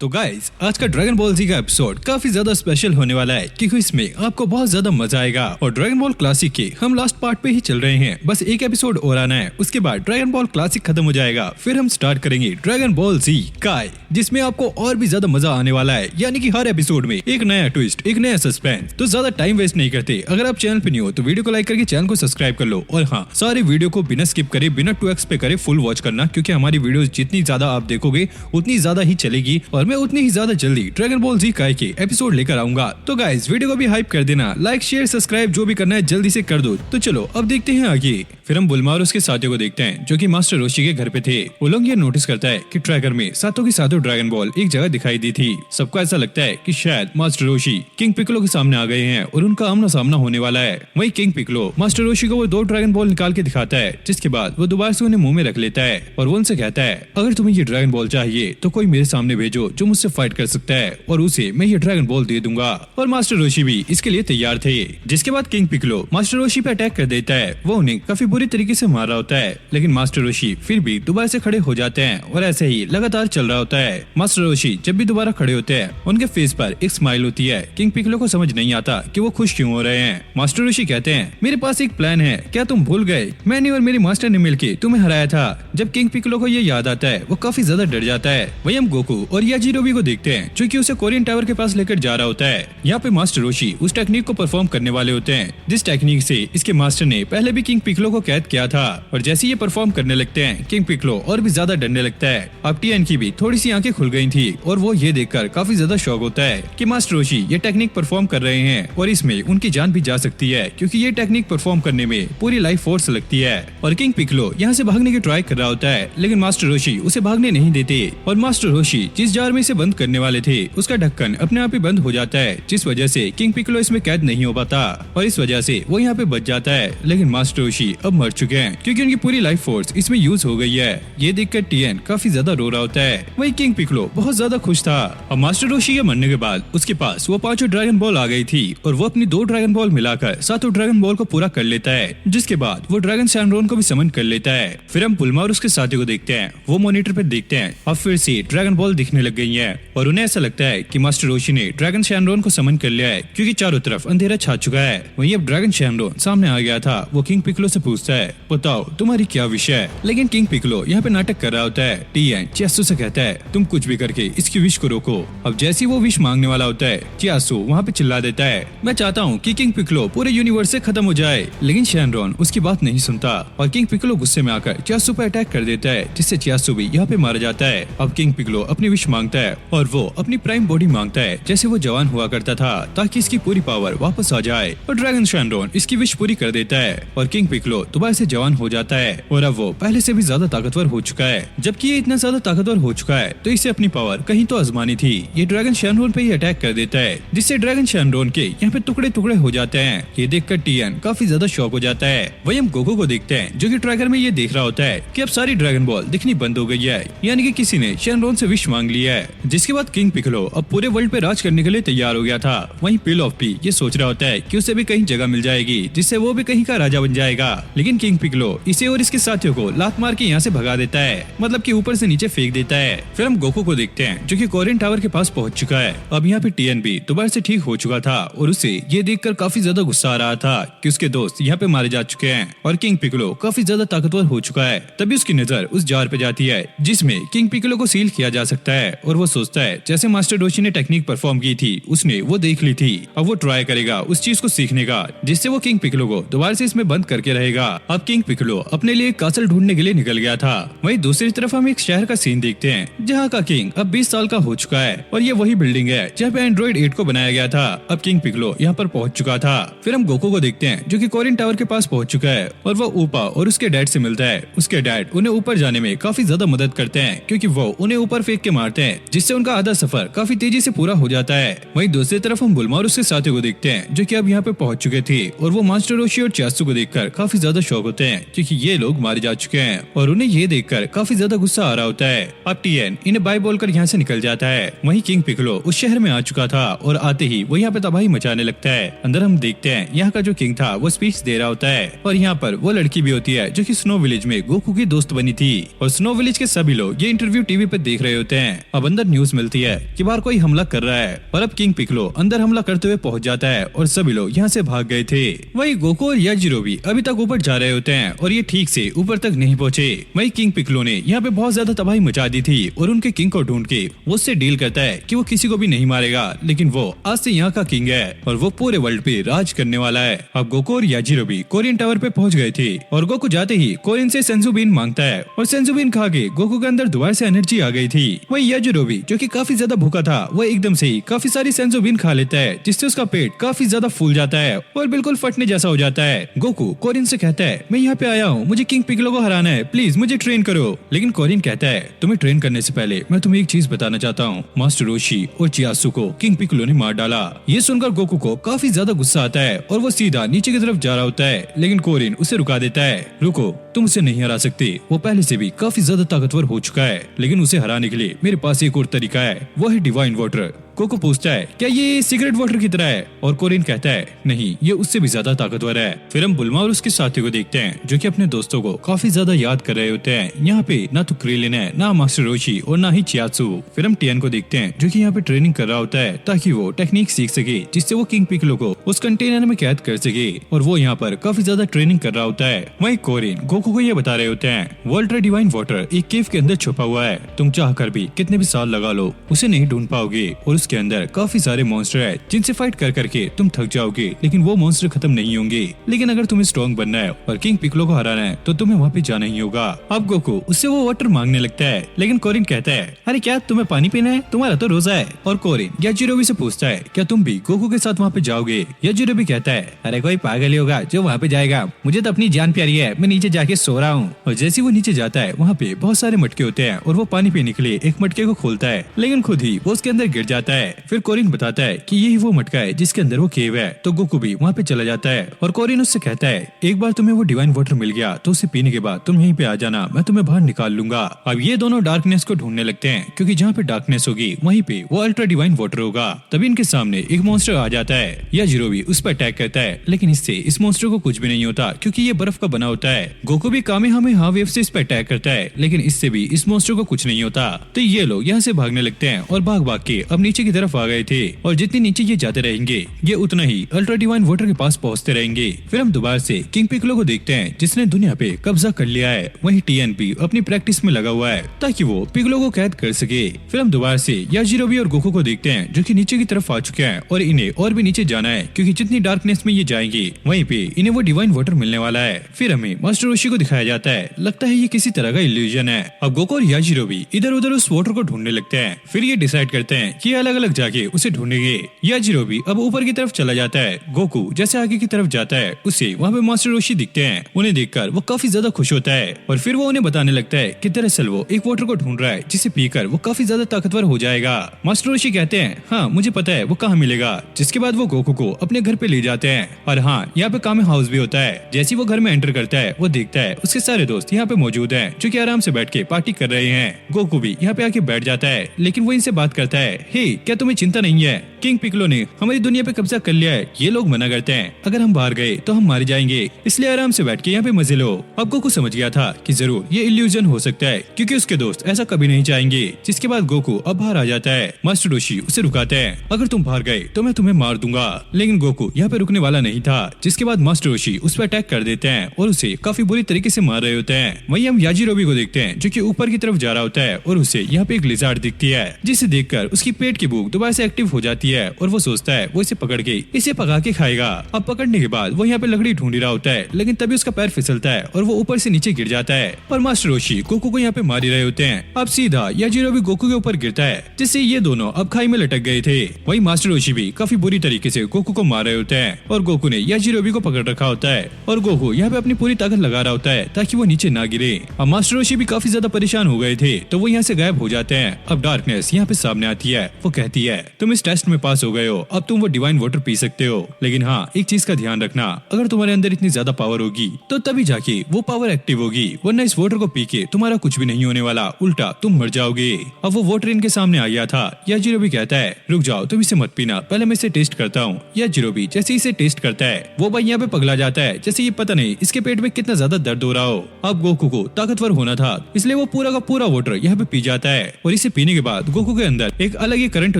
तो गाइस आज का ड्रैगन बॉल जी का एपिसोड काफी ज्यादा स्पेशल होने वाला है क्योंकि इसमें आपको बहुत ज्यादा मजा आएगा। और ड्रैगन बॉल क्लासिक के हम लास्ट पार्ट पे ही चल रहे हैं, बस एक एपिसोड और आना है, उसके बाद ड्रैगन बॉल क्लासिक खत्म हो जाएगा। फिर हम स्टार्ट करेंगे ड्रैगन बॉल जी काई, जिसमें आपको और भी ज्यादा मजा आने वाला है। यानी कि हर एपिसोड में एक नया ट्विस्ट, एक नया सस्पेंस। तो ज्यादा टाइम वेस्ट नहीं करते, अगर आप चैनल पे नहीं हो तो वीडियो को लाइक करके चैनल को सब्सक्राइब कर लो। और हाँ, सारे वीडियो को बिना स्किप करे, बिना 2x पे करे फुल वॉच करना, क्योंकि हमारी वीडियो जितनी ज्यादा आप देखोगे उतनी ज्यादा ही चलेगी और मैं उतनी ही ज्यादा जल्दी ड्रैगन बॉल जी काई के एपिसोड लेकर आऊंगा। तो गाइस वीडियो को भी हाइप कर देना, लाइक शेयर सब्सक्राइब जो भी करना है जल्दी से कर दो। तो चलो अब देखते हैं आगे। फिर हम बुल्मा और उसके साथियों को देखते हैं जो कि मास्टर रोशी के घर पे थे। उलोंग ये नोटिस करता है कि ट्रैकर में सातों की सातों ड्रैगन बॉल एक जगह दिखाई दी थी। सबको ऐसा लगता है कि शायद मास्टर रोशी किंग पिकलो के सामने आ गए हैं और उनका आमना सामना होने वाला है। वहीं किंग पिकलो मास्टर रोशी को वो 2 ड्रैगन बॉल निकाल के दिखाता है, जिसके बाद वो दोबारा से उन्हें मुंह में रख लेता है और वो उनसे कहता है, अगर तुम्हें ये ड्रैगन बॉल चाहिए तो कोई मेरे सामने भेजो जो मुझसे फाइट कर सकता है और उसे मैं ये ड्रैगन बॉल दे दूंगा। और मास्टर रोशी भी इसके लिए तैयार थे। जिसके बाद किंग पिकलो मास्टर रोशी पे अटैक कर देता है। वो उन्हें काफी बुरी तरीके से मार रहा होता है, लेकिन मास्टर रोशी फिर भी दोबारा से खड़े हो जाते हैं और ऐसे ही लगातार चल रहा होता है। मास्टर रोशी जब भी दोबारा खड़े होते हैं उनके फेस पर एक स्माइल होती है। किंग पिकलो को समझ नहीं आता कि वो खुश क्यों हो रहे हैं। मास्टर रोशी कहते हैं, मेरे पास एक प्लान है, क्या तुम भूल गए? मैंने और मेरे मास्टर ने मिलकर तुम्हें हराया था। जब किंग पिकलो को ये याद आता है वो काफी ज्यादा डर जाता है। वहीं हम गोकू और याजिरोबी को देखते हैं जो कि उसे कोरियन टावर के पास लेकर जा रहा होता है। यहाँ पे मास्टर रोशी उस टेक्निक को परफॉर्म करने वाले होते हैं जिस टेक्निक से इसके मास्टर ने पहले भी किंग पिकलो को कैद किया था। और जैसे ये परफॉर्म करने लगते हैं किंग पिकलो और भी ज्यादा डरने लगता है। अब टीएन की भी थोड़ी सी आंखें खुल गई थी और वो ये देखकर काफी ज्यादा शॉक होता है कि मास्टर रोशी ये टेक्निक परफॉर्म कर रहे हैं और इसमें उनकी जान भी जा सकती है, क्योंकि ये टेक्निक परफॉर्म करने में पूरी लाइफ फोर्स लगती है। और किंग पिकलो यहाँ से भागने की ट्राई कर रहा होता है, लेकिन मास्टर रोशी उसे भागने नहीं देते। और मास्टर रोशी जिस जार में इसे बंद करने वाले थे उसका ढक्कन अपने आप ही बंद हो जाता है, जिस वजह से किंग पिकलो इसमें कैद नहीं हो पाता और इस वजह से वो यहाँ पे बच जाता है। लेकिन मास्टर रोशी अब मर चुके हैं क्योंकि उनकी पूरी लाइफ फोर्स इसमें यूज हो गई है। ये देखकर टीएन काफी ज्यादा रो रहा होता है। वहीं किंग पिकलो बहुत ज्यादा खुश था। और मास्टर रोशी के मरने के बाद उसके पास वो 5 ड्रैगन बॉल आ गई थी और वो अपनी 2 ड्रैगन बॉल मिलाकर 7 ड्रैगन बॉल को पूरा कर लेता है, जिसके बाद वो ड्रैगन शैनरॉन को भी समन कर लेता है। फिर हम बुल्मा और उसके साथी को देखते हैं। वो मॉनिटर पे देखते हैं अब फिर से ड्रैगन बॉल दिखने लग गई है और उन्हें ऐसा लगता है कि मास्टर रोशी ने ड्रैगन शैनरॉन को समन कर लिया है, क्योंकि चारों तरफ अंधेरा छा चुका है। वहीं अब ड्रैगन शैनरॉन सामने आ गया था। वो किंग पिकलो से पूछता है, बताओ तुम्हारी क्या विश है? लेकिन किंग पिकलो यहाँ पे नाटक कर रहा होता है। टीएन चियासू से कहता है, तुम कुछ भी करके इसकी विश को रोको। अब जैसे वो विश मांगने वाला होता है चियासू वहाँ पे चिल्ला देता है, मैं चाहता हूँ कि किंग पिकलो पूरे यूनिवर्स से खत्म हो जाए। लेकिन शैनरॉन उसकी बात नहीं सुनता और किंग पिकलो गुस्से में आकर चियासू पे अटैक कर देता है, जिससे चियासू भी यहाँ पे मारा जाता है। अब किंग पिकलो अपनी विश मांगता है और वो अपनी प्राइम बॉडी मांगता है जैसे वो जवान हुआ करता था, ताकि इसकी पूरी पावर वापस आ जाए। और ड्रैगन शैनरॉन इसकी विश पूरी कर देता है और किंग पिकलो दोबारा से जवान हो जाता है और अब वो पहले से भी ज्यादा ताकतवर हो चुका है। जबकि ये इतना ज्यादा ताकतवर हो चुका है तो इसे अपनी पावर कहीं तो आजमानी थी। ये ड्रैगन शैनरॉन पे ही अटैक कर देता है, जिससे ड्रैगन शैनरॉन के यहाँ पे टुकड़े टुकड़े हो जाते हैं। ये देखकर टीएन काफी ज्यादा शॉक हो जाता है। वही हम गोकू को देखते हैं जो कि ट्रैकर में ये देख रहा होता है कि अब सारी ड्रैगन बॉल दिखनी बंद हो गई है, यानी कि किसी ने शैनरॉन से विश मांग लिया है। जिसके बाद किंग पिकलो अब पूरे वर्ल्ड पे राज करने के लिए तैयार हो गया था। वहीं पिल ऑफ भी ये सोच रहा होता है कि उसे भी कहीं जगह मिल जाएगी जिससे वो भी कहीं का राजा बन जाएगा। लेकिन किंग पिकलो इसे और इसके साथियों को लात मार के यहाँ से भगा देता है, मतलब कि ऊपर से नीचे फेंक देता है। फिर हम गोकू को देखते हैं जो कि कोरियन टावर के पास पहुंच चुका है। अब यहाँ पे टीएन भी दोबारा से ठीक हो चुका था और उसे ये देखकर काफी ज्यादा गुस्सा आ रहा था कि उसके दोस्त यहाँ पे मारे जा चुके हैं और किंग पिकलो काफी ज्यादा ताकतवर हो चुका है। तभी उसकी नजर उस जार पे जाती है जिसमें किंग पिकलो को सील किया जा सकता है और वो सोचता है जैसे मास्टर रोशी ने टेक्निक परफॉर्म की थी उसने वो देख ली थी। अब वो ट्राई करेगा उस चीज को सीखने का जिससे वो किंग पिकलो को दोबारा से इसमें बंद करके रहेगा। अब किंग पिकलो अपने लिए कासल ढूंढने के लिए निकल गया था। वहीं दूसरी तरफ हम एक शहर का सीन देखते हैं जहाँ का किंग अब 20 साल का हो चुका है और ये वही बिल्डिंग है जहाँ पे एंड्रॉइड 8 को बनाया गया था। अब किंग पिकलो यहाँ पर पहुंच चुका था। फिर हम गोकू को देखते हैं जो कि कोरियन टावर के पास पहुंच चुका है और वो ऊपा और उसके डैड से मिलता है। उसके डैड उन्हें ऊपर जाने में काफी ज्यादा मदद करते हैं क्योंकि वो उन्हें ऊपर फेंक के मारते हैं, जिससे उनका आधा सफर काफी तेजी से पूरा हो जाता है। वहीं दूसरी तरफ हम बुल्मा और उसके साथियों को देखते हैं जो कि अब यहाँ पे पहुंच चुके थे और वो मास्टर रोशी और चियासू को देखकर काफी ज्यादा शौक होते हैं क्योंकि ये लोग मारे जा चुके हैं और उन्हें ये देखकर काफी ज्यादा गुस्सा आ रहा होता है। अब टीएन इन्हें बाय बोलकर यहाँ से निकल जाता है। वहीं किंग पिकलो उस शहर में आ चुका था और आते ही वो यहाँ पे तबाही मचाने लगता है। अंदर हम देखते हैं यहाँ का जो किंग था वो स्पीच दे रहा होता है और यहाँ पर वो लड़की भी होती है जो कि स्नो विलेज में गोकू की दोस्त बनी थी और स्नो विलेज के सभी लोग ये इंटरव्यू टीवी पे देख रहे होते हैं। अब अंदर न्यूज मिलती है कि बाहर कोई हमला कर रहा है और अब किंग पिक्लो अंदर हमला करते हुए पहुंच जाता है और सभी लोग यहाँ से भाग गए थे। वही गोकू और याजिरो भी अभी तक ऊपर जा रहे होते हैं और ये ठीक से ऊपर तक नहीं पहुंचे। वही किंग पिक्लो ने यहाँ पे बहुत ज्यादा तबाही मचा दी थी और उनके किंग को ढूंढ के वो उससे डील करता है कि वो किसी को भी नहीं मारेगा, लेकिन वो आज से यहाँ का किंग है और वो पूरे वर्ल्ड पे राज करने वाला है। अब गोकू और याजिरो भी कोरियन टावर पे पहुंच गए थे और गोकू जाते ही कोरियन से सेंजू बीन मांगता है और सेंजू बीन खा के गोकू के अंदर दोबारा से एनर्जी आ गई थी। वही याजिरो भी जो कि काफी ज्यादा भूखा था वो एकदम से ही काफी सारी सेंजू बीन खा लेता है, जिससे उसका पेट काफी ज्यादा फूल जाता है और बिल्कुल फटने जैसा हो जाता है। गोकू कोरियन से कहता है मैं यहाँ पे आया हूँ, मुझे किंग पिक्लो को हराना है, प्लीज मुझे ट्रेन करो। लेकिन कोरियन कहता है तुम्हें ट्रेन करने से पहले मैं तुम्हें एक चीज बताना चाहता हूँ, मास्टर रोशी और चियासु को किंग पिक्लो ने मार डाला। ये सुनकर गोकू को काफी ज्यादा गुस्सा आता है और वो सीधा नीचे की तरफ जा रहा होता है, लेकिन कोरियन उसे रुका देता है। रुको, तुम उसे नहीं हरा सकते, वो पहले से भी काफी ज्यादा ताकतवर हो चुका है, लेकिन उसे हराने के लिए मेरे पास एक और तरीका है, वो है डिवाइन वाटर। गोकू पूछता है क्या ये सीक्रेट वाटर की तरह है, और कोरियन कहता है नहीं, ये उससे भी ज्यादा ताकतवर है। फिर हम बुल्मा और उसके साथी को देखते हैं जो कि अपने दोस्तों को काफी ज्यादा याद कर रहे होते हैं। यहाँ पे ना तो क्रिलिन है, ना मास्टर रोशी और ना ही चियात्सु। फिर हम टियन को देखते हैं जो कि यहाँ पे ट्रेनिंग कर रहा होता है ताकि वो टेक्निक सीख सके जिससे वो किंग पिक्लो को उस कंटेनर में कैद कर सके, और वो यहाँ पर काफी ज्यादा ट्रेनिंग कर रहा होता है। वहीं कोरियन गोकू को ये बता रहे होते हैं वो अल्ट्रा डिवाइन वाटर एक केव के अंदर छुपा हुआ है, तुम चाह कर भी कितने भी साल लगा लो उसे नहीं ढूंढ पाओगे, और उसके अंदर काफी सारे मॉन्स्टर है जिनसे फाइट कर करके तुम थक जाओगे, लेकिन वो मॉन्स्टर खत्म नहीं होंगे। लेकिन अगर तुम्हें स्ट्रॉन्ग बनना है और किंग पिक्लो को हराना है तो तुम्हें वहाँ पे जाना ही होगा। अब गोकू उससे वो वाटर मांगने लगता है, लेकिन कोरियन कहता है अरे क्या तुम्हें पानी पीना है, तुम्हारा तो रोजा है। और कोरियन याजिरो से पूछता है क्या तुम भी गोकू के साथ वहाँ पे जाओगे। याजिरो भी कहता है अरे कोई पागल ही होगा जो वहाँ पे जाएगा, मुझे तो अपनी जान प्यारी है, मैं नीचे जाके सो रहा हूँ। और जैसे वो नीचे जाता है वहाँ पे बहुत सारे मटके होते हैं और वो पानी पीने के लिए एक मटके को खोलता है, लेकिन खुद ही वो उसके अंदर गिर जाता है। फिर कोरियन बताता है कि यही वो मटका है जिसके अंदर वो केव है, तो गोकू भी वहाँ पे चला जाता है और कोरियन उससे कहता है एक बार तुम्हें वो डिवाइन वाटर मिल गया तो उसे पीने के बाद तुम यहीं पे आ जाना, मैं तुम्हें बाहर निकाल लूंगा। अब ये दोनों डार्कनेस को ढूंढने लगते हैं क्योंकि जहाँ पे डार्कनेस होगी वहीं पे वो अल्ट्रा डिवाइन वाटर होगा। तभी इनके सामने एक मॉन्स्टर आ जाता है, याजिरो भी उस पर अटैक करता है, लेकिन इससे इस मॉन्स्टर को कुछ भी नहीं होता क्योंकि ये बर्फ का बना होता है। गोकू भी कामेहामेहा वेव से इस पर अटैक करता है, लेकिन इससे भी इस मॉन्स्टर को कुछ नहीं होता। तो ये लोग यहाँ से भागने लगते हैं और भाग भाग के अब नीचे की तरफ आ गए थे, और जितनी नीचे ये जाते रहेंगे ये उतना ही अल्ट्रा डिवाइन वाटर के पास पहुंचते रहेंगे। फिर हम दोबारा से किंग पिक्लो को देखते हैं जिसने दुनिया पे कब्जा कर लिया है। वहीं टीएन भी अपनी प्रैक्टिस में लगा हुआ है ताकि वो पिक्लो को कैद कर सके। फिर हम दोबारा से याजिरो भी और गोकू को देखते हैं जो कि नीचे की तरफ आ चुके हैं और इन्हें और भी नीचे जाना है क्योंकि जितनी डार्कनेस में ये जाएंगे वहीं पे इन्हें वो डिवाइन वाटर मिलने वाला है। फिर हमें मास्टर रोशी को दिखाया जाता है, लगता है ये किसी तरह का इल्यूजन है। अब गोकू और याजिरो भी इधर उधर उस वाटर को ढूंढने लगते हैं। फिर ये डिसाइड करते हैं कि अलग अलग जाके उसे ढूंढेंगे। याजिरो भी अब ऊपर की तरफ चला जाता है। गोकू जैसे आगे की तरफ जाता है उसे वहाँ पे मास्टर रोशी दिखते हैं, उन्हें देखकर वो काफी ज्यादा खुश होता है और फिर वो उन्हें बताने लगता है कि दरअसल वो एक वाटर को ढूंढ रहा है जिसे पीकर वो काफी ज्यादा ताकतवर हो जाएगा। मास्टर रोशी कहते हैं हाँ मुझे पता है वो कहाँ मिलेगा, जिसके बाद वो गोकू को अपने घर पे ले जाते हैं। और हाँ यहाँ पे कामे हाउस भी होता है। जैसे वो घर में एंटर करता है वो देखता है उसके सारे दोस्त यहाँ पे मौजूद हैं जो कि आराम से बैठ के पार्टी कर रहे हैं। गोकू भी यहाँ पे आके बैठ जाता है, लेकिन वो इनसे बात करता है हे क्या तुम्हें चिंता नहीं है, किंग पिक्लो ने हमारी दुनिया पे कब्जा कर लिया है। ये लोग मना करते हैं अगर हम बाहर गए तो हम मारे जाएंगे, इसलिए आराम से बैठ के यहाँ पे मजे लो। अब गोकू समझ गया था कि जरूर ये इल्यूजन हो सकता है क्योंकि उसके दोस्त ऐसा कभी नहीं चाहेंगे। जिसके बाद गोकू अब बाहर आ जाता है। मास्टर रोशी उसे रुकाते हैं, अगर तुम बाहर गए तो मैं तुम्हें मार दूंगा, लेकिन गोकू यहाँ पे रुकने वाला नहीं था। जिसके बाद मास्टर रोशी उस पर अटैक कर देते हैं और उसे काफी बुरी तरीके से मार रहे होते हैं। वहीं हम याजिरो को देखते हैं जो कि ऊपर की तरफ जा रहा होता है और उसे यहाँ पे एक लिजार्ड दिखती है, जिसे देखकर उसकी पेट की भूख दोबारा से एक्टिव हो जाती है और वो सोचता है वो इसे पकड़ के इसे पका के खाएगा। अब पकड़ने के बाद वो यहाँ पे लकड़ी ढूंढ रहा होता है, लेकिन तभी उसका पैर फिसलता है और वो ऊपर से नीचे गिर जाता है। और मास्टर रोशी गोकू को यहाँ पे मार ही रहे होते हैं। अब सीधा याजिरो भी गोकू के ऊपर गिरता है, जिससे ये दोनों अब खाई में लटक गए थे। वही मास्टर रोशी भी काफी बुरी तरीके से गोकू को मार रहे होते हैं और गोकू ने याजिरो को पकड़ रखा होता है और गोकू यहाँ पे अपनी पूरी ताकत लगा रहा होता है ताकि वो नीचे ना गिरे। अब मास्टर रोशी भी काफी ज्यादा परेशान हो गए थे तो वो यहाँ से गायब हो जाते हैं। अब डार्कनेस यहाँ पे सामने आती है। वो कहती है तुम इस टेस्ट में पास हो गए हो, अब तुम वो डिवाइन वाटर पी सकते हो। लेकिन हाँ, एक चीज का ध्यान रखना, अगर तुम्हारे अंदर इतनी ज्यादा पावर होगी तो तभी जाके वो पावर एक्टिव होगी, वरना इस वाटर को पी के तुम्हारा कुछ भी नहीं होने वाला, उल्टा तुम मर जाओगे। अब वो वाटर इनके सामने आ गया था। याजिरो भी कहता है रुक जाओ, तुम इसे मत पीना, पहले मैं इसे टेस्ट करता हूँ। याजिरो भी जैसे इसे टेस्ट करता है वो भाई यहाँ पे पगला जाता है, जैसे ये पता नहीं इसके पेट में कितना ज्यादा दर्द हो रहा हो। अब गोकू को ताकतवर होना था, इसलिए वो पूरा का पूरा वाटर यहाँ पे पी जाता है और इसे पीने के बाद गोकू के अंदर एक अलग ही करंट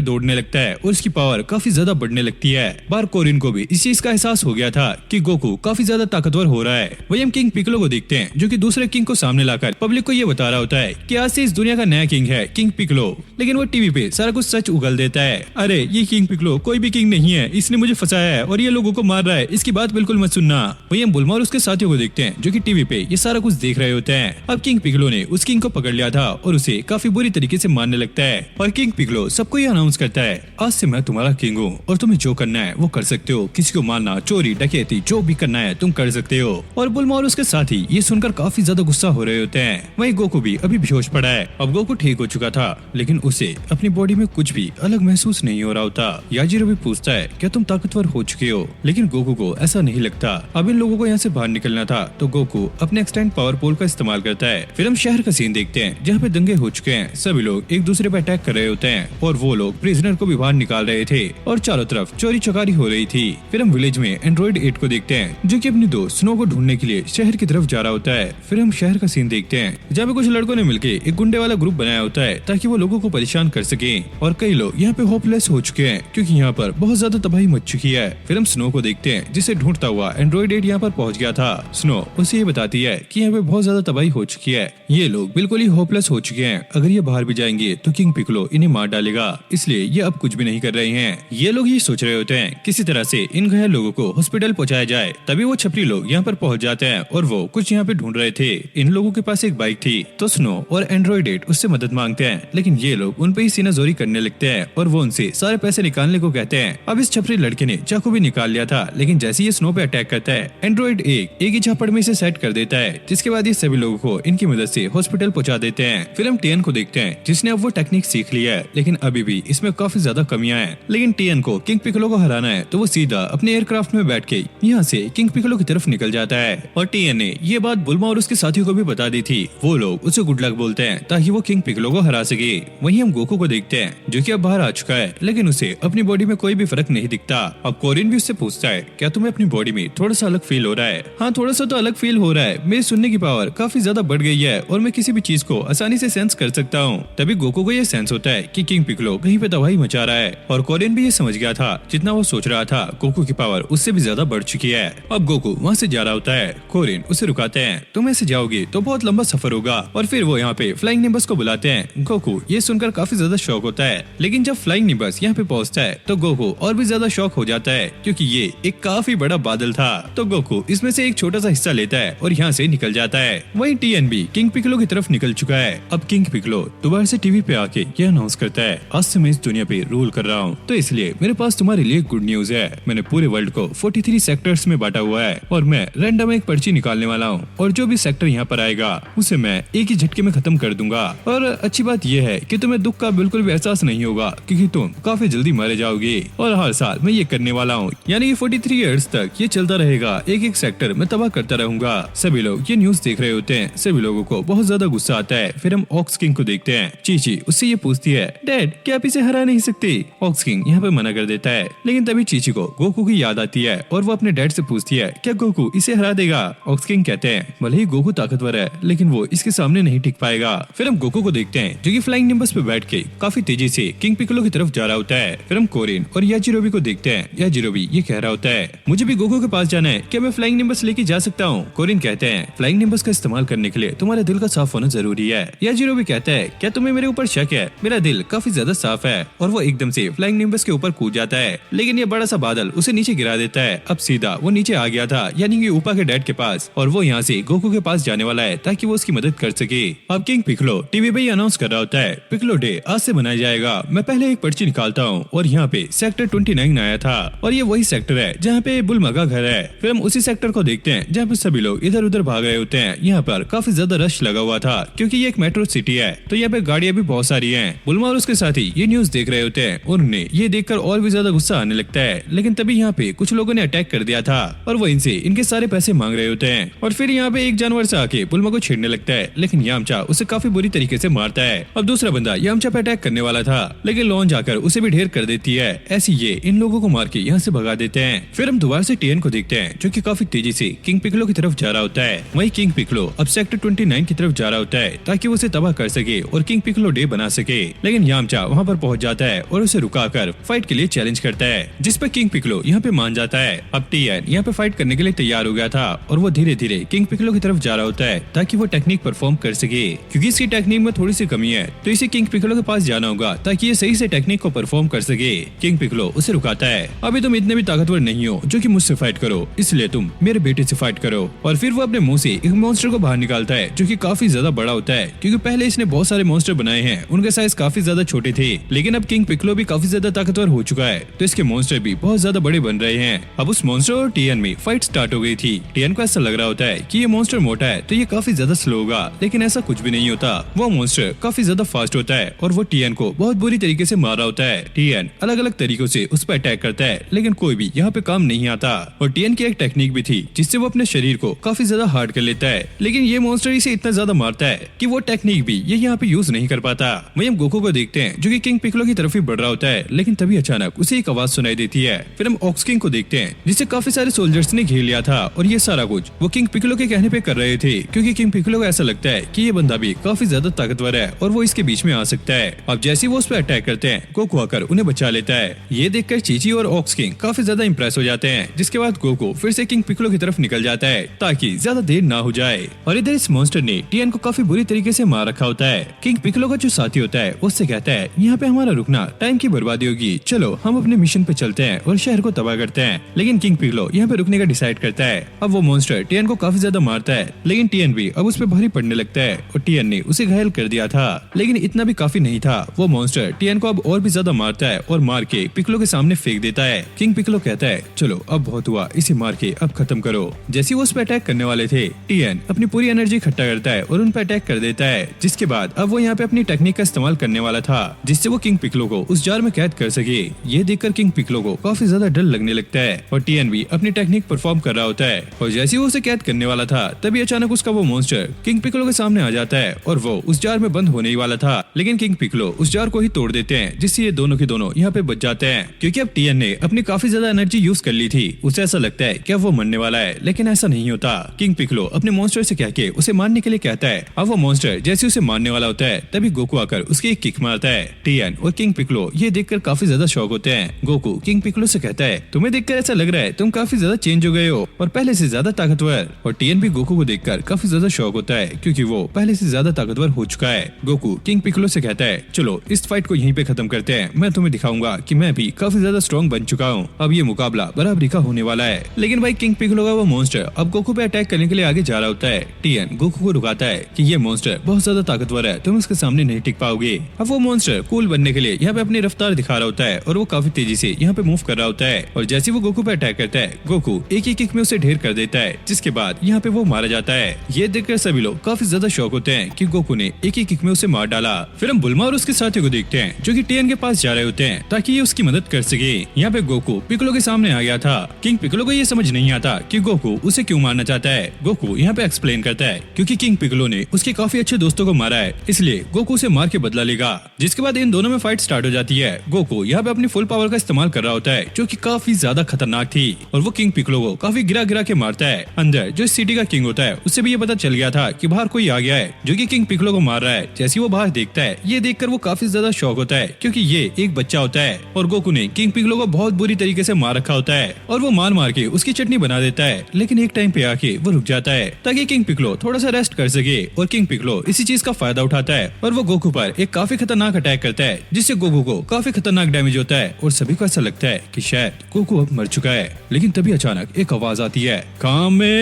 दौड़ने लगता है और उसकी पावर काफी ज्यादा बढ़ने लगती है। बार कोरिन को भी इस चीज का एहसास हो गया था कि गोकू काफी ज्यादा ताकतवर हो रहा है। वही हम किंग पिकलो को देखते हैं जो कि दूसरे किंग को सामने लाकर पब्लिक को ये बता रहा होता है कि आज से इस दुनिया का नया किंग है किंग पिकलो। लेकिन वो टीवी पे सारा कुछ सच उगल देता है। अरे ये किंग पिकलो कोई भी किंग नहीं है, इसने मुझे फंसाया है और ये लोगों को मार रहा है, इसकी बात बिल्कुल मत सुनना। वही हम बुल्मा और उसके साथियों को देखते हैं जो कि टीवी पे ये सारा कुछ देख रहे होते हैं। अब किंग पिकलो ने उस किंग को पकड़ लिया था और उसे काफी बुरी तरीके से मारने लगता है और किंग पिकलो सबको ये अनाउंस करता है आज से मैं तुम्हारा किंग हूँ और तुम्हें जो करना है वो कर सकते हो, किसी को मारना, चोरी, डकैती जो भी करना है तुम कर सकते हो। और बुल्मा और उसके साथी ये सुनकर काफी ज्यादा गुस्सा हो रहे होते हैं। वहीं गोकू भी अभी बेहोश पड़ा है। अब गोकू ठीक हो चुका था लेकिन उसे अपनी बॉडी में कुछ भी अलग महसूस नहीं हो रहा होता। याजिरो भी पूछता है क्या तुम ताकतवर हो चुके हो, लेकिन गोकू को ऐसा नहीं लगता। अब इन लोगों को यहाँ से बाहर निकलना था तो गोकू अपने एक्सटेंड पावर पोल का इस्तेमाल करता है। फिर हम शहर का सीन देखते हैं जहाँ पे दंगे हो चुके हैं, सभी लोग एक दूसरे पर अटैक कर रहे होते हैं और वो लोग प्रिजनर को भी बाहर निकाल रहे थे और चारों तरफ चोरी चकारी हो रही थी। फिर हम विलेज में एंड्रॉइड 8 को देखते हैं जो कि अपनी दोस्त स्नो को ढूंढने के लिए शहर की तरफ जा रहा होता है। फिर हम शहर का सीन देखते हैं जहाँ पे कुछ लड़कों ने मिलकर एक गुंडे वाला ग्रुप बनाया होता है ताकि वो लोगों को परेशान कर सके और कई लोग यहाँ पे होपलेस हो चुके हैं क्योंकि यहाँ पर बहुत ज्यादा तबाही मच चुकी है। फिर हम स्नो को देखते हैं जिसे ढूंढता हुआ एंड्रॉइड 8 यहाँ पर पहुंच गया था। स्नो उसे ये बताती है कि यहाँ पे बहुत ज्यादा तबाही हो चुकी है, ये लोग बिल्कुल ही होपलेस हो चुके हैं, अगर ये बाहर भी जाएंगे तो किंग पिकलो इन्हें मार डालेगा, इसलिए ये अब कुछ भी नहीं कर रहे हैं। ये लोग ये सोच रहे होते हैं किसी तरह से इन घायल लोगों को हॉस्पिटल पहुंचाया जाए। तभी वो छपरी लोग यहाँ पर पहुंच जाते हैं और वो कुछ यहाँ पे ढूंढ रहे थे। इन लोगों के पास एक बाइक थी तो स्नो और एंड्रॉइड 8 उससे मदद मांगते हैं, लेकिन ये लोग उन पे ही सीनाजोरी करने लगते हैं और वो उनसे सारे पैसे निकालने को कहते हैं। अब इस छपरी लड़के ने चाकू भी निकाल लिया था, लेकिन जैसे ये स्नो पे अटैक करता है एंड्रॉइड एक ही झापड़ में इसे सेट कर देता है, जिसके बाद ये सभी लोगों को इनकी मदद से हॉस्पिटल पहुंचा देते हैं। फिर हम टीएन को देखते हैं जिसने अब वो टेक्निक सीख ली है, लेकिन अभी भी इसमें काफी ज्यादा कमियां हैं। लेकिन टीएन को किंग पिकलो को हराना है तो वो सीधा अपने एयरक्राफ्ट में बैठ के यहाँ से किंग पिकलो की तरफ निकल जाता है। और टीएन ने ये बात बुल्मा और उसके साथियों को भी बता दी थी। वो लोग उसे गुड लक बोलते हैं ताकि वो किंग पिकलो को हरा सके। वहीं हम गोकू को देखते हैं जो कि अब बाहर आ चुका है, लेकिन उसे अपनी बॉडी में कोई भी फर्क नहीं दिखता। अब कोरिन भी उससे पूछता है क्या तुम्हें अपनी बॉडी में थोड़ा सा अलग फील हो रहा है? हाँ, थोड़ा सा तो अलग फील हो रहा है, मेरी सुनने की पावर काफी ज्यादा बढ़ गई है और मैं किसी भी चीज को आसानी से सेंस कर सकता हूँ। तभी गोकू को ये सेंस होता है कि किंग पिकलो कहीं पे तबाही मचा रहा है और कोरिन भी ये समझ गया था जितना वो सोच रहा था गोकू की पावर उससे भी ज्यादा बढ़ चुकी है। अब गोकू वहाँ से जा रहा होता है, कोरिन उसे रुकाते हैं, तुम ऐसे जाओगे तो बहुत लंबा सफर होगा। और फिर वो यहाँ पे फ्लाइंग निम्बस को बुलाते हैं। गोकू ये सुनकर काफी ज्यादा शौक होता है, लेकिन जब फ्लाइंग निम्बस यहाँ पे पहुँचता है तो गोकू और भी ज्यादा शौक हो जाता है क्योंकि ये एक काफी बड़ा बादल था। तो गोकू इसमें से एक छोटा सा हिस्सा लेता है और यहाँ से निकल जाता है। वहीं टीएन भी किंग पिकलो की तरफ निकल चुका है। अब किंग पिकलो दोबारा से टीवी पे आके ये अनाउंस करता है आज से मैं इस दुनिया पे रूल कर रहा हूँ, तो इसलिए मेरे पास तुम्हारे लिए गुड न्यूज है। मैंने पूरे वर्ल्ड को 43 सेक्टर्स में बांटा हुआ है और मैं रैंडम एक पर्ची निकालने वाला हूँ और जो भी सेक्टर यहाँ पर आएगा उसे मैं एक ही झटके में खत्म कर दूंगा। और अच्छी बात यह है कि तुम्हें दुख का बिल्कुल भी एहसास नहीं होगा क्योंकि तुम काफी जल्दी मारे जाओगे। और हर साल मैं ये करने वाला हूँ, यानी कि 43 ईयर्स तक ये चलता रहेगा, एक एक सेक्टर में तबाह करता रहूंगा। सभी लोग ये न्यूज देख रहे होते हैं, सभी लोगों को बहुत ज्यादा गुस्सा आता है। फिर हम ऑक्स किंग को देखते हैं। चीची उससे ये पूछती है डैड क्या आप इसे हरा नहीं सकते? ऑक्स किंग यहाँ पे मना कर देता है, लेकिन तभी चीची को गोकू की याद आती है और वो अपने डैड से पूछती है क्या गोकू इसे हरा देगा? ऑक्स किंग कहते हैं भले ही गोकू ताकतवर है लेकिन वो इसके सामने नहीं टिक पाएगा। फिर हम गोकू को देखते हैं जो कि फ्लाइंग निम्बस पे बैठ के काफी तेजी से किंग पिकलो की तरफ जा रहा होता है। फिर हम कोरिन और याजिरोबी को देखते हैं। याजिरोबी ये कह रहा होता है मुझे भी गोकू के पास जाना है, क्या मैं फ्लाइंग निम्बस लेके जा सकता हूँ? कोरिन कहते हैं फ्लाइंग निम्बस का इस्तेमाल करने के लिए तुम्हारे दिल का साफ होना जरूरी है। याजिरोबी कहता है क्या तुम्हें मेरे ऊपर शक है? मेरा दिल काफी ज्यादा साफ है। और वो एकदम से फ्लाइंग निम्बस के ऊपर कूद जाता है, लेकिन ये बड़ा सा बादल उसे नीचे गिरा देता है। अब सीधा वो नीचे आ गया था, यानी कि ऊपा के डैड के पास, और वो यहाँ से गोकू के पास जाने वाला है ताकि वो उसकी मदद कर सके। अब किंग पिकलो टीवी पे अनाउंस कर रहा होता है पिकलो डे आज से मनाया जाएगा। मैं पहले एक पर्ची निकालता हूँ और यहाँ पे सेक्टर 29 आया था और ये वही सेक्टर है जहाँ पे बुल्मा का घर है। फिर हम उसी सेक्टर को देखते हैं जहाँ पे सभी लोग इधर उधर भाग रहे होते हैं। यहाँ पर काफी ज्यादा रश लगा हुआ था क्योंकि ये एक मेट्रो सिटी है, तो यहाँ पे गाड़ियाँ भी बहुत सारी हैं। बुल्मा और उसके साथी ये न्यूज देख रहे होते हैं और उन्हें ये देखकर और भी ज्यादा गुस्सा आने लगता है। लेकिन तभी यहाँ पे कुछ लोगों ने अटैक कर दिया था और वो इनसे इनके सारे पैसे मांग रहे होते हैं। और फिर यहाँ पे एक जानवर से आके बुल्मा को छेड़ने लगता है, लेकिन यामचा उसे काफी बुरी तरीके से मारता है। अब दूसरा बंदा यामचा पे अटैक करने वाला था, लेकिन लॉन जाकर उसे भी ढेर कर देती है। ऐसी ये इन लोगों को मार के यहाँ से भगा देते हैं। फिर हम दोबारा से टीएन को देखते हैं जो कि काफी तेजी से किंग पिकलो की तरफ जा रहा होता है। वहीं किंग पिकलो अब सेक्टर 29 की तरफ जा रहा होता है ताकि वो उसे तबाह कर सके और किंग पिकलो डे बना सके। लेकिन यामचा वहाँ पर पहुँच जाता है और उसे रुकाकर फाइट के लिए चैलेंज करता है, जिस पर किंग पिकलो यहाँ पे मान जाता है। अब टीएन यहाँ पे फाइट करने के लिए तैयार हो गया था और वो धीरे धीरे किंग पिकलो की तरफ जा रहा होता है ताकि वो टेक्निक परफॉर्म कर सके। क्योंकि इसकी टेक्निक में थोड़ी सी कमी है तो इसे किंग पिकलो के पास जाना होगा ताकि ये सही से टेक्निक को परफॉर्म कर सके। किंग पिकलो उसे रुकाता है, अभी तुम इतने भी ताकतवर नहीं हो जो कि मुझसे फाइट करो, इसलिए तुम मेरे बेटे से फाइट करो। और फिर वो अपने मुंह से एक मॉन्स्टर को बाहर निकालता है जो कि काफी ज्यादा बड़ा होता है, क्योंकि पहले इसने बहुत सारे मॉन्स्टर बनाए हैं, उनके साइज काफी ज्यादा छोटे थे। लेकिन अब किंग पिकलो भी काफी ज्यादा ताकतवर हो चुका है तो इसके मॉन्स्टर भी बहुत ज्यादा बड़े बन रहे हैं। अब उस मॉन्स्टर और टीएन में फाइट स्टार्ट हो गई थी। टीएन को ऐसा लग रहा होता है कि ये मॉन्स्टर मोटा है तो ये काफी ज्यादा स्लो होगा, लेकिन ऐसा कुछ भी नहीं होता। वो मॉन्स्टर काफी ज्यादा फास्ट होता है और वो टीएन को बहुत बुरी तरीके से मार रहा होता है। टीएन अलग अलग तरीकों से उस पर अटैक करता है, लेकिन कोई भी यहाँ पे काम नहीं आता। और टीएन की एक टेक्निक भी थी जिससे वो अपने शरीर को काफी ज्यादा हार्ड कर लेता है, लेकिन ये मॉन्स्टर इसे इतना ज्यादा मारता है कि वो टेक्निक भी ये यहाँ पे यूज नहीं कर पाता। वहीं हम गोकू को देखते हैं जो कि किंग पिकलो की तरफ ही बढ़ रहा होता है, लेकिन तभी अचानक उसे एक आवाज सुनाई देती है। फिर हम ऑक्स किंग को देखते हैं जिसे काफी सारे सोल्जर्स ने घेर लिया था और ये सारा कुछ वो किंग पिकलो के कहने पे कर रहे थे, क्योंकि किंग पिकलो को ऐसा लगता है कि ये बंदा भी काफी ज्यादा ताकतवर है और वो इसके बीच में आ सकता है। अब जैसे वो उस पर अटैक करते हैं गोकू आकर उन्हें बचा लेता है। ये देखकर चीची और ऑक्स किंग काफी ज्यादा इंप्रेस हो जाते हैं, जिसके बाद गोकू फिर से किंग पिकलो की तरफ निकल जाता है ताकि ज्यादा देर ना हो जाए। और इधर इस मॉन्स्टर ने टीएन को काफी बुरी तरीके से मार रखा होता है। किंग पिकलो का जो साथी होता है उससे कहता है यहाँ पे हमारा रुकना टाइम की बर्बादी होगी, चलो हम अपने मिशन पे चलते हैं और शहर को तबाह करते हैं। लेकिन किंग पिकलो यहाँ पे रुकने का डिसाइड करता है। अब वो मॉन्स्टर टीएन को काफी ज्यादा मारता है, लेकिन टीएन भी अब उस पर भारी पड़ने लगता है और टीएन ने उसे घायल कर दिया था। लेकिन इतना भी काफी नहीं था, वो मॉन्स्टर टीएन को अब और भी ज्यादा मारता है और मार के पिकलो के सामने फेंक देता है। किंग पिकलो कहता है चलो अब बहुत हुआ, इसे मार के अब खत्म करो। जैसे वो उस पर अटैक करने वाले थे टीएन अपनी पूरी एनर्जी इकट्ठा करता है और उन पर अटैक कर देता है, जिसके बाद अब वो यहाँ पे अपनी टेक्निक का इस्तेमाल करने वाला था जिससे वो किंग पिकलो को उस जार में कैद कर सके। ये देखकर किंग पिकलो को काफी ज्यादा डर लगने लगता है और टीएन भी अपनी टेक्निक परफॉर्म कर रहा होता है। और जैसे वो उसे कैद करने वाला था तभी अचानक उसका वो मॉन्स्टर किंग पिकलो के सामने आ जाता है और वो उस जार में बंद होने ही वाला था, लेकिन किंग पिकलो उस जार को ही तोड़ देते हैं, जिससे ये दोनों के दोनों यहाँ पे बच जाते हैं। क्योंकि अब टीएन ने अपनी काफी ज्यादा एनर्जी यूज कर ली थी, उसे ऐसा लगता है कि अब वो मरने वाला है, लेकिन ऐसा नहीं होता। किंग पिकलो अपने मॉन्स्टर से कह के उसे मारने के लिए कहता है। अब वो मॉन्स्टर जैसे उसे मारने वाला होता है तभी गोकू आकर उसके एक किक मारता है। टीएन और किंग पिकलो ये देखकर काफी ज्यादा शॉक होते हैं। गोकू किंग पिकलो से कहता है तुम्हें देखकर ऐसा लग रहा है तुम काफी ज्यादा चेंज हो गए हो और पहले से ज्यादा ताकतवर। और टीएन भी गोकू को देखकर काफी ज्यादा शॉक होता है क्योंकि वो पहले से ज्यादा ताकतवर हो चुका है। गोकू किंग पिकलो से कहता है चलो इस फाइट को यहीं पे खत्म करते हैं, मैं तुम्हें दिखाऊंगा कि मैं भी काफी ज्यादा स्ट्रॉन्ग बन चुका हूँ। अब ये मुकाबला बराबरी का होने वाला है। लेकिन भाई किंग पिकलो का वो मॉन्स्टर अब गोकू पे अटैक करने के लिए आगे जा रहा होता है। टीएन गोकू को रुकाता है कि ये मॉन्स्टर बहुत ज्यादा ताकतवर है, तुम उसके सामने नहीं टिक पाओगे। अब वो मॉन्स्टर कूल बनने के लिए यहाँ पे अपनी रफ्तार दिखा रहा होता है और वो काफी तेजी से यहाँ पे मूव कर रहा होता है। और जैसे वो गोकू पे अटैक करता है गोकू एक ही किक में उसे ढेर कर देता है, जिसके बाद यहाँ पे वो मारा जाता है। ये देखकर सभी लोग काफी ज्यादा शौक होते हैं कि गोकू ने एक ही किक में उसे मार डाला। फिर हम बुल्मा और उसके साथी को देखते हैं जो कि टीएन के पास जा रहे होते हैं ताकि ये उसकी मदद कर सके। यहाँ पे गोकू पिकलो के सामने आ गया था। किंग पिकलो को ये समझ नहीं आता कि गोकू उसे क्यों मारना चाहता है। गोकू यहाँ पे एक्सप्लेन करता है क्योंकि किंग पिकलो ने उसके काफी अच्छे दोस्तों को मारा है, इसलिए गोकू उसे मार के बदला लेगा। जिसके बाद इन दोनों में फाइट स्टार्ट हो जाती है। गोकू यहाँ पे अपनी फुल पावर का इस्तेमाल कर रहा होता है जो कि काफी ज्यादा खतरनाक थी और वो किंग पिकलो को काफी गिरा गिरा के मारता है। अंदर जो इस सिटी का किंग होता है उससे भी ये पता चल गया था कि बाहर कोई आ गया है जो कि किंग पिकलो को मार रहा है। जैसे वो बाहर देखता है ये देखकर वो काफी ज्यादा शॉक होता है क्योंकि ये एक बच्चा होता है और गोकू ने किंग पिकलो को बहुत बुरी तरीके से मार रखा होता है और वो मार मार के उसकी चटनी बना देता है। लेकिन एक टाइम पे आके वो रुक जाता है ताकि किंग पिकलो थोड़ा सा रेस्ट कर सके और किंग पिकलो इसी चीज का फायदा उठाता है और वो गोकू पर एक काफी खतरनाक अटैक करता है जिससे गोकू को काफी खतरनाक डैमेज होता है और सभी को ऐसा लगता है कि शायद गोकू अब मर चुका है। लेकिन तभी अचानक एक आवाज आती है कामे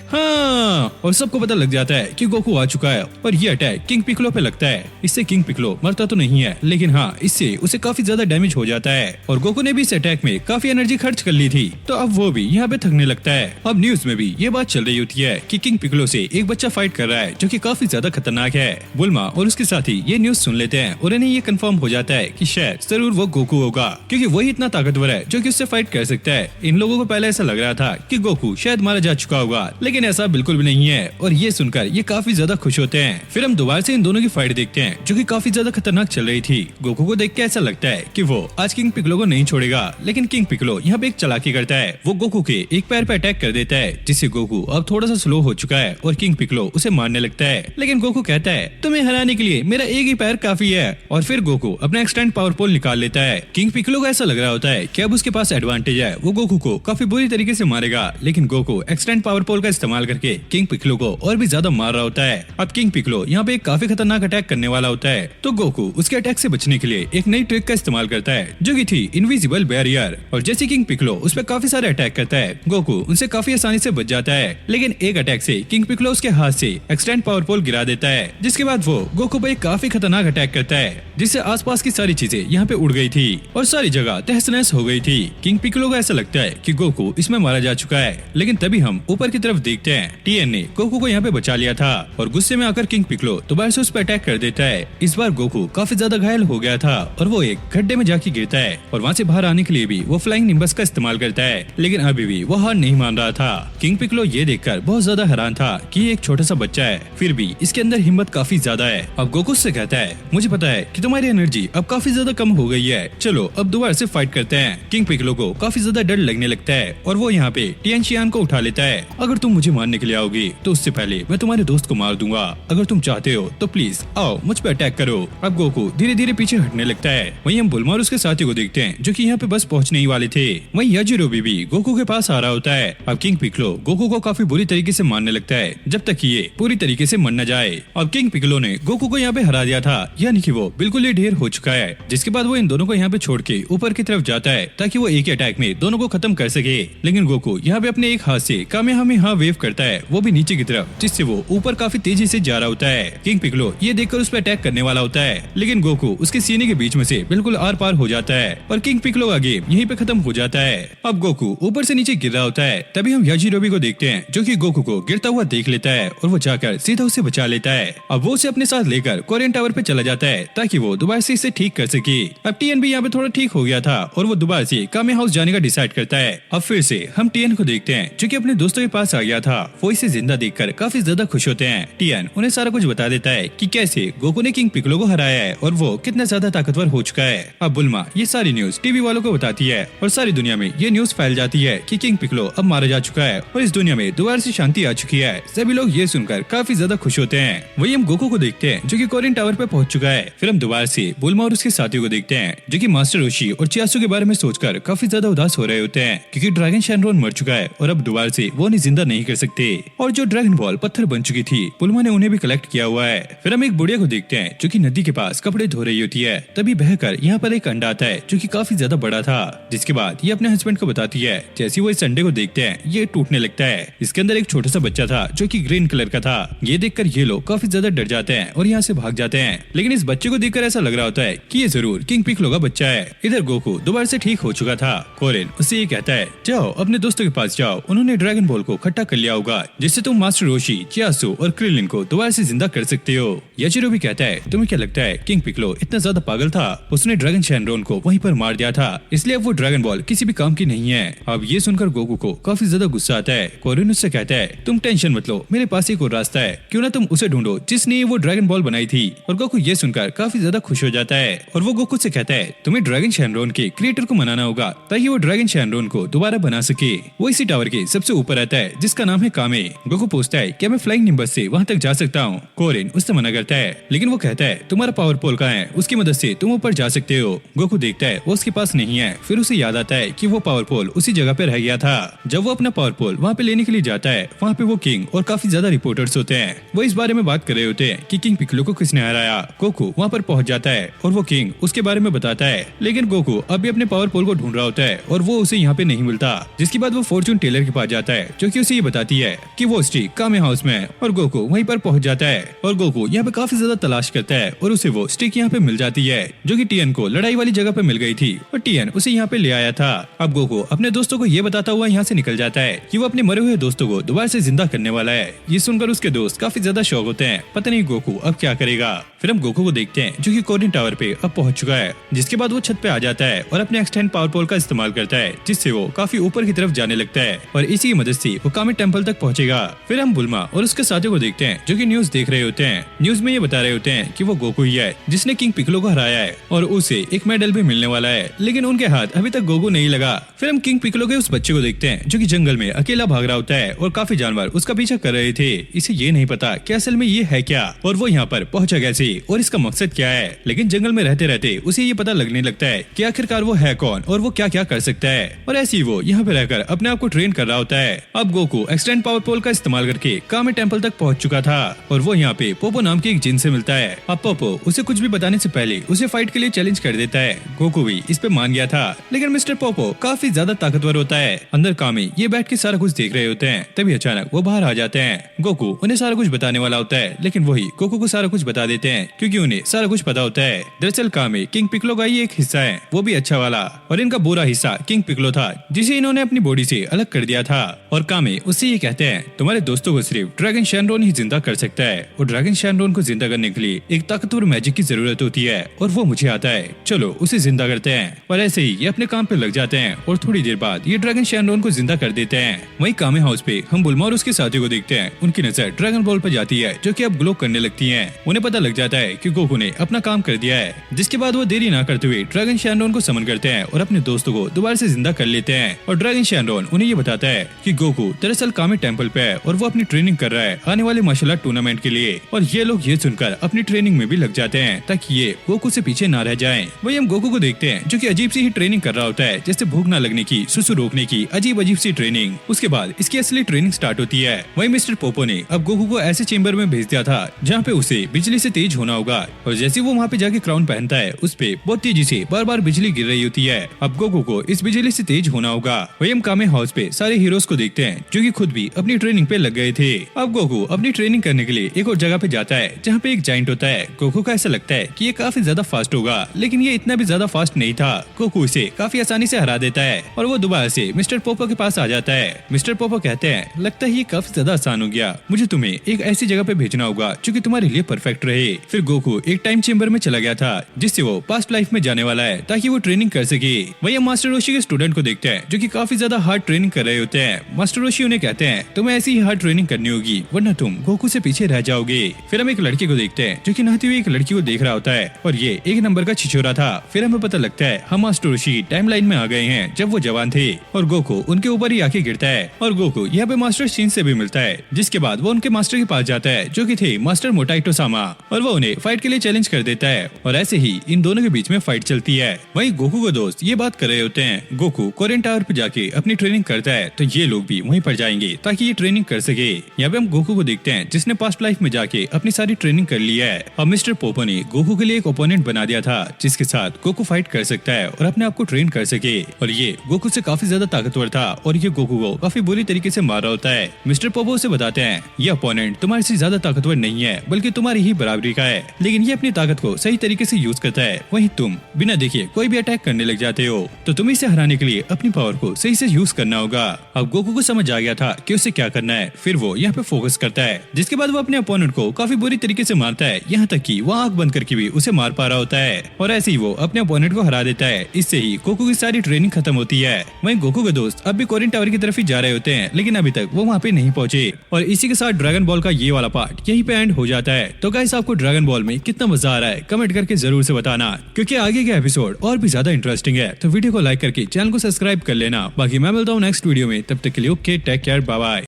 हाँ और सबको पता लग जाता है कि गोकू आ चुका है और ये अटैक किंग पिकलो पे लगता है। इससे किंग पिकलो मरता तो नहीं है लेकिन हाँ इससे उसे काफी ज्यादा डैमेज हो जाता है और गोकू ने भी इस अटैक में काफी एनर्जी खर्च कर ली थी तो अब वो भी यहाँ पे थकने लगता है। अब न्यूज में भी ये बात चल रही होती है कि किंग पिकलो से एक बच्चा फाइट कर रहा है जो कि काफी ज्यादा खतरनाक है। बुल्मा और उसके साथी ये न्यूज सुन लेते हैं और इन्हें ये कंफर्म हो जाता है कि शायद जरूर वो गोकू होगा, क्योंकि वही इतना ताकतवर है जो कि उससे फाइट कर सकता है। इन लोगों को पहले ऐसा लग रहा था कि गोकू शायद मारा जा चुका होगा, लेकिन ऐसा बिल्कुल भी नहीं है और ये सुनकर ये काफी ज्यादा खुश होते हैं। फिर हम दोबारा से इन दोनों की फाइट देखते हैं जो कि काफी ज्यादा खतरनाक चल रही थी। गोकू को देख के ऐसा लगता है कि वो आज किंग पिक्कोलो को नहीं छोड़ेगा, लेकिन किंग पिक्कोलो यहाँ पे एक चालाकी करता है। वो गोकू के एक पैर पे अटैक कर देता है, जिससे गोकू अब थोड़ा सा स्लो हो चुका है और किंग पिक्कोलो उसे मारने लगता है। लेकिन गोकू कहता है तुम्हें हराने के लिए मेरा एक ही पैर काफी है, और फिर गोकू अपना एक्सटेंड पावर पोल निकाल लेता है। किंग पिक्कोलो को ऐसा लग रहा होता है कि अब उसके पास एडवांटेज है, वो गोकू को काफी बुरी तरीके से मारेगा, लेकिन गोकू एक्सटेंड पावर पोल का इस्तेमाल करके किंग पिक्कोलो को और भी ज्यादा मार रहा होता है। अब किंग पिक्कोलो यहाँ पे एक काफी खतरनाक अटैक करने वाला होता है, तो गोकू उसके अटैक से बचने के लिए एक नई ट्रिक का इस्तेमाल करता है जो कि थी इनविजिबल बैरियर। और जैसे किंग पिक्कोलो उस पर काफी सारे अटैक करता है, गोकू उनसे काफी आसानी से बच जाता है। लेकिन एक अटैक से किंग पिक्कोलो उसके हाथ से एक्सटेंड पावर पोल गिरा देता है, जिसके बाद वो गोकू पर काफी खतरनाक अटैक करता है, जिससे आसपास की सारी चीजें यहाँ पे उड़ गई थी और सारी जगह तहस नहस हो गई थी। किंग पिक्कोलो को ऐसा लगता है कि गोकू इसमें मारा जा चुका है, लेकिन तभी हम ऊपर की तरफ देखते हैं टीएन ने गोकू को यहाँ पे बचा लिया था और गुस्से में आकर किंग पिक्कोलो दोबारा से उस पर अटैक कर देता है। इस बार गोकू काफी ज्यादा घायल हो गया था और वो एक गड्ढे में जाके गिरता है और वहाँ से बाहर आने के लिए भी वो फ्लाइंग निम्बस का इस्तेमाल करता है, लेकिन अभी भी वो हार नहीं मान रहा था। किंग पिक्कोलो ये देखकर बहुत ज्यादा हैरान था कि ये एक छोटा सा बच्चा है, फिर भी इसके अंदर हिम्मत काफी ज्यादा है। अब गोकू से कहता है मुझे पता है कि तुम्हारी एनर्जी अब काफी ज्यादा कम हो गई है, चलो अब दोबारा से फाइट करते हैं। किंग पिक्कोलो को काफी ज्यादा डर लगने लगता है और वो यहाँ पे टिएन शियान को उठा लेता है। अगर तुम मुझे मारने के लिए आओगी तो उससे पहले मैं तुम्हारे दोस्त को मार दूंगा, अगर तुम चाहते हो तो प्लीज आओ मुझ पे अटैक करो। अब गोकू धीरे धीरे पीछे हटने लगता है। वहीं हम बुल्मा और उसके साथी को देखते हैं जो कि यहाँ पे बस पहुंचने ही वाले थे। वहीं याजिरोबी भी गोकू के पास आ रहा होता है। अब किंग पिक्कोलो गोकू को काफी बुरी तरीके से मारने लगता है जब तक कि ये पूरी तरीके से मर न जाए। अब किंग पिक्कोलो ने गोकू को यहाँ पे हरा दिया था, यानी कि वो बिल्कुल ही ढेर हो चुका है, जिसके बाद वो इन दोनों को यहाँ पे छोड़ के ऊपर की तरफ जाता है ताकि वो एक ही अटैक में दोनों को खत्म कर सके। लेकिन गोकू यहाँ पे अपने एक हाथ से कामेहामेहा वेव करता है, वो भी नीचे की तरफ, जिससे वो ऊपर काफी तेजी से जा रहा होता है। किंग पिक्कोलो ये देखकर उस पर अटैक करने वाला होता है, लेकिन गोकू उसके सीने के बीच में से बिल्कुल आर पार हो जाता है और किंग पिक्कोलो का गेम यहीं पे खत्म हो जाता है। अब गोकू ऊपर से नीचे गिर रहा होता है, तभी हम याजिरोबी को देखते हैं जो कि गोकू को गिरता हुआ देख लेता है और वो जाकर सीधा उसे बचा लेता है। अब वो उसे अपने साथ लेकर कोरियन टावर पे चला जाता है ताकि वो दोबारा से इसे ठीक कर सके। अब टीएन भी यहाँ पे थोड़ा ठीक हो गया था और वो दोबारा से कामे हाउस जाने का डिसाइड करता है। अब फिर से हम टीएन को देखते हैं जो कि अपने दोस्तों के पास आ गया था। वो इसे जिंदा देखकर काफी ज्यादा खुश होते हैं। टीएन उन्हें सारा कुछ बता देता है कि कैसे गोकू ने किंग पिक्कोलो को हराया है और वो कितना ज्यादा ताकतवर हो चुका है। अब बुल्मा ये सारी न्यूज टीवी वालों को बताती है और सारी दुनिया में ये न्यूज फैल जाती है कि किंग पिक्कोलो अब मारा जा चुका है और इस दुनिया में दोबारा से शांति आ चुकी है। सभी लोग ये सुनकर काफी ज्यादा खुश होते हैं। वही हम गोकू को देखते हैं जो कि कोरियन टावर पे पहुंच चुका है। फिर हम दोबारा से बुल्मा और उसके साथियों को देखते हैं जो कि मास्टर रोशी और चियासु के बारे में सोचकर काफी ज्यादा उदास हो रहे होते हैं, क्योंकि ड्रैगन शैनरॉन मर चुका है और अब दोबारा से वो उन्हें जिंदा नहीं कर सकते। और जो ड्रैगन बॉल पत्थर बन चुकी थी, बुल्मा ने उन्हें भी कलेक्ट किया हुआ है। फिर हम एक बुढ़िया को देखते हैं जो कि नदी के पास कपड़े धो रही होती है, तभी बहकर यहाँ पर एक अंडा आता है जो कि काफी ज्यादा बड़ा था, जिसके बाद ये अपने हस्बैंड को बताती है। जैसे वो इस अंडे को देखते हैं ये टूटने लगता है। इसके अंदर एक छोटा सा बच्चा था जो कि ग्रीन कलर का था। ये देखकर ये लोग काफी ज्यादा डर जाते हैं और यहाँ से भाग जाते हैं, लेकिन इस बच्चे को देखकर ऐसा लग रहा होता है कि ये जरूर किंग पिक्कोलो का बच्चा है। इधर गोकू दोबारा से ठीक हो चुका था। कोरिन उससे ये कहता है जाओ अपने दोस्तों के पास जाओ, उन्होंने ड्रैगन बॉल को इकट्ठा कर लिया होगा जिससे तुम मास्टर रोशी, चियासु और क्रिलिन को दोबारा से जिंदा कर सकते हो। याजिरो भी कहता है तुम्हें क्या लगता है किंग पिक्कोलो इतना ज्यादा पागल था, उसने ड्रैगन शैनरॉन को वहीं पर मार दिया था, इसलिए अब वो ड्रैगन बॉल किसी भी काम की नहीं है। अब ये सुनकर गोकू को काफी ज्यादा गुस्सा आता है। कोरिन उससे कहता है तुम टेंशन मत लो, मेरे पास एक और रास्ता है, क्यों ना तुम उसे ढूंढो जिसने वो ड्रैगन बॉल बनाई थी। और गोकू ये सुनकर काफी ज्यादा खुश हो जाता है और वो गोकू से कहता है तुम्हें ड्रैगन शैनरॉन के क्रिएटर को मनाना होगा ताकि वो ड्रैगन शैनरॉन को दोबारा बना सके। वो इसी टावर के सबसे ऊपर रहता है जिसका नाम है कामे। गोकू पूछता है क्या मैं फ्लाइंग निम्बस से वहाँ तक जा सकता हूँ। कोरिन उससे मना करता है, लेकिन वो कहता है तुम्हारा पावर पोल कहाँ है, उसकी मदद से तुम ऊपर जा सकते हो। गोकू देखता है वो उसके पास नहीं है, फिर उसे याद आता है कि वो पावर पोल उसी जगह पे रह गया था। जब वो अपना पावर पोल वहाँ पे लेने के लिए जाता है, वहाँ पे वो किंग और काफी ज्यादा रिपोर्टर्स होते हैं। वो इस बारे में बात कर रहे होते हैं कि किंग पिक्कोलो को किसने हराया। गोकू वहाँ पर पहुँच जाता है और वो किंग उसके बारे में बताता है, लेकिन गोकू अभी अपने पावर पोल को ढूंढ रहा होता है और वो उसे यहाँ पे नहीं मिलता। जिसके बाद वो फॉर्चून टेलर के पास जाता है जो कि उसे ये बताती है कि वो स्टिक कामे हाउस में है और गोकू वहीं पर पहुंच जाता है। और गोकू यहाँ पे काफी ज्यादा तलाश करता है और उसे वो स्टिक यहाँ पे मिल जाती है जो कि टीएन को लड़ाई वाली जगह पे मिल गई थी और टीएन उसे यहाँ पे ले आया था। अब गोकू अपने दोस्तों को ये बताता हुआ यहाँ से निकल जाता है कि वो अपने मरे हुए दोस्तों को दोबारा से जिंदा करने वाला है। ये सुनकर उसके दोस्त काफी ज्यादा शौक होते हैं, पता नहीं गोकू अब क्या करेगा। फिर हम गोकू को देखते हैं जो कि कोरियन टावर पे अब पहुंच चुका है। जिसके बाद वो छत पे आ जाता है और अपने एक्सटेंड पावर पोल का इस्तेमाल करता है, जिससे वो काफी ऊपर की तरफ जाने लगता है और इसी की मदद से वो कामे टेम्पल तक पहुंचेगा। फिर हम बुल्मा और उसके साथियों को देखते हैं जो कि न्यूज देख रहे होते हैं। न्यूज में ये बता रहे होते हैं कि वो गोकू ही है जिसने किंग पिक्कोलो को हराया है और उसे एक मेडल भी मिलने वाला है, लेकिन उनके हाथ अभी तक गोकू नहीं लगा। फिर हम किंग पिक्कोलो के उस बच्चे को देखते हैं जो कि जंगल में अकेला भाग रहा होता है और काफी जानवर उसका पीछा कर रहे थे। इसे ये नहीं पता कि असल में ये है क्या और वो यहाँ पर पहुंचा कैसे और इसका मकसद क्या है, लेकिन जंगल में रहते रहते उसे ये पता लगने लगता है कि आखिरकार वो है कौन और वो क्या क्या कर सकता है। और ऐसे ही वो यहाँ पे रहकर अपने आप को ट्रेन कर रहा होता है। अब गोकू एक्सटेंड पावर पोल का इस्तेमाल करके कामे टेम्पल तक पहुंच चुका था और वो यहाँ पे पोपो नाम के एक जिन से मिलता है। अब पोपो उसे कुछ भी बताने से पहले उसे फाइट के लिए चैलेंज कर देता है। गोकू भी इस पे मान गया था, लेकिन मिस्टर पोपो काफी ज्यादा ताकतवर होता है। अंदर कामे ये बैठ के सारा कुछ देख रहे होते हैं, तभी अचानक वो बाहर आ जाते हैं। गोकू उन्हें सारा कुछ बताने वाला होता है, लेकिन वही गोकू को सारा कुछ बता देते हैं क्योंकि उन्हें सारा कुछ पता होता है। दरअसल कामे किंग पिक्कोलो का ही एक हिस्सा है, वो भी अच्छा वाला, और इनका बुरा हिस्सा किंग पिक्कोलो था जिसे इन्होंने अपनी बॉडी से अलग कर दिया था। और कामे उससे ये कहते हैं तुम्हारे दोस्तों को सिर्फ ड्रैगन शैनरॉन ही जिंदा कर सकता है और ड्रैगन शैनरॉन को जिंदा करने के लिए एक ताकतवर मैजिक की जरूरत होती है और वो मुझे आता है, चलो उसे जिंदा करते हैं। और ऐसे ही ये अपने काम पे लग जाते हैं और थोड़ी देर बाद ये ड्रैगन शैनरॉन को जिंदा कर देते हैं। वहीं कामे हाउस पे हम बुल्मा और उसके साथियों को देखते हैं। उनकी नजर ड्रैगन बॉल पर जाती है जो कि अब ग्लो करने लगती है। उन्हें पता लग जाता है कि गोकू ने अपना काम कर दिया है, जिसके बाद वो देरी ना करते हुए ड्रैगन शैनरॉन को समन करते हैं और अपने दोस्तों को दोबारा से जिंदा कर लेते हैं। और ड्रैगन शैनरॉन उन्हें ये बताता है कि गोकू दरअसल कामे टेम्पल पे है और वो अपनी ट्रेनिंग कर रहा है आने वाले मार्शल आर्ट टूर्नामेंट के लिए। और ये लोग ये सुनकर अपनी ट्रेनिंग में भी लग जाते हैं ताकि ये गोकू से पीछे ना रह जाएं। वही हम गोकू को देखते हैं जो कि अजीब सी ही ट्रेनिंग कर रहा होता है, जैसे भूख ना लगने की, सुसु रोकने की अजीब अजीब सी ट्रेनिंग। उसके बाद इसकी असली ट्रेनिंग स्टार्ट होती है। वही मिस्टर पोपो ने अब गोकू को ऐसे चेंबर में भेज दिया था जहाँ पे उसे बिजली से तेज होना होगा और जैसे वो वहाँ पे जाके क्राउन पहनता है उस पे बहुत तेजी से बार बार बिजली गिर रही होती है। अब गोकू को इस बिजली से तेज होना होगा। वही हम कामे हाउस पे सारे हीरोज को देखते हैं जो कि खुद भी अपनी ट्रेनिंग पे लग गए थे। अब गोकू अपनी ट्रेनिंग करने के लिए एक और जगह पे जाता है जहाँ पे एक जाइंट होता है। गोकू का ऐसा लगता है कि ये काफी ज्यादा फास्ट होगा, लेकिन ये इतना भी ज्यादा फास्ट नहीं था। गोकू इसे काफी आसानी से हरा देता है और वो दोबारा से मिस्टर पोपो के पास आ जाता है। मिस्टर पोपो कहते हैं लगता है ये काफी ज्यादा आसान हो गया, मुझे तुम्हें एक ऐसी जगह पे भेजना होगा जो कि तुम्हारे लिए परफेक्ट रहे। फिर गोकू एक टाइम चेंबर में चला गया था जिससे वो पास्ट लाइफ में जाने वाला है ताकि वो ट्रेनिंग कर सके। वही हम मास्टर रोशी के स्टूडेंट को देखते हैं जो कि काफी ज्यादा हार्ड ट्रेनिंग कर रहे होते हैं। मास्टर रोशी उन्हें कहते हैं तुम्हें ऐसी ही हार्ड ट्रेनिंग करनी होगी वरना तुम गोकू से पीछे रह जाओगे। फिर हम एक लड़के को देखते हैं जो कि नहाती हुई एक लड़की को देख रहा होता है और ये एक नंबर का छिछोरा था। फिर हमें पता लगता है हम मास्टर रोशी टाइमलाइन में आ गए हैं जब वो जवान थे और गोकू उनके ऊपर ही आके गिरता है और गोकू यहाँ पे मास्टर शिन से भी मिलता है, जिसके बाद वो उनके मास्टर के पास जाता है जो कि थे मास्टर मोटाइटो सामा और वो उन्हें फाइट के लिए चैलेंज कर देता है और ऐसे ही इन दोनों के बीच में फाइट चलती है। वहीं गोकू के दोस्त ये बात कर रहे होते हैं। गोकू कोरियन टावर पे जाके अपनी ट्रेनिंग करता है तो ये लोग भी वहीं पर जाएंगे ताकि ये ट्रेनिंग कर सके। यहाँ पे हम गोकू को देखते हैं जिसने पास्ट लाइफ में जाके अपनी सारी ट्रेनिंग कर ली है। अब मिस्टर पोपो ने गोकू के लिए एक ओपोनेंट बना दिया था जिसके साथ गोकू फाइट कर सकता है और अपने आप को ट्रेन कर सके और ये गोकू से काफी ज्यादा ताकतवर था और ये गोकू को काफी बुरी तरीके से मार रहा होता है। मिस्टर पोपो से बताते हैं ये ओपोनेंट तुम्हारे से ज्यादा ताकतवर नहीं है बल्कि तुम्हारी ही बराबरी का है, लेकिन ये अपनी ताकत को सही तरीके से यूज करता है, वहीं तुम बिना देखे कोई भी अटैक करने लग जाते हो, तो तुम्हें इसे हराने के लिए अपनी पावर को सही से यूज करना होगा। अब गोकू को समझ आ गया था कि उसे क्या करना है, फिर वो यहाँ पे फोकस करता है जिसके बाद वो अपने अपोनेंट को काफी बुरी तरीके से मारता है, यहाँ तक कि वो आंख बंद करके भी उसे मार पा रहा होता है और ऐसे ही वो अपने अपोनेंट को हरा देता है। इससे ही गोकू की सारी ट्रेनिंग खत्म होती है। वहीं गोकू के दोस्त अब भी कोरियन टावर की तरफ ही जा रहे होते हैं, लेकिन अभी तक वो वहाँ पे नहीं पहुंचे और इसी के साथ ड्रैगन बॉल का ये वाला पार्ट यहीं पे एंड हो जाता है। तो गाइस आपको ड्रैगन बॉल में कितना मजा आ रहा है कमेंट करके जरूर से बताना, क्योंकि आगे का एपिसोड और भी ज्यादा इंटरेस्टिंग है। तो वीडियो को लाइक करके चैनल को सब्सक्राइब कर लेना। बाकी मैं मिलता हूँ नेक्स्ट वीडियो में, तब तक के लिए okay take care bye bye.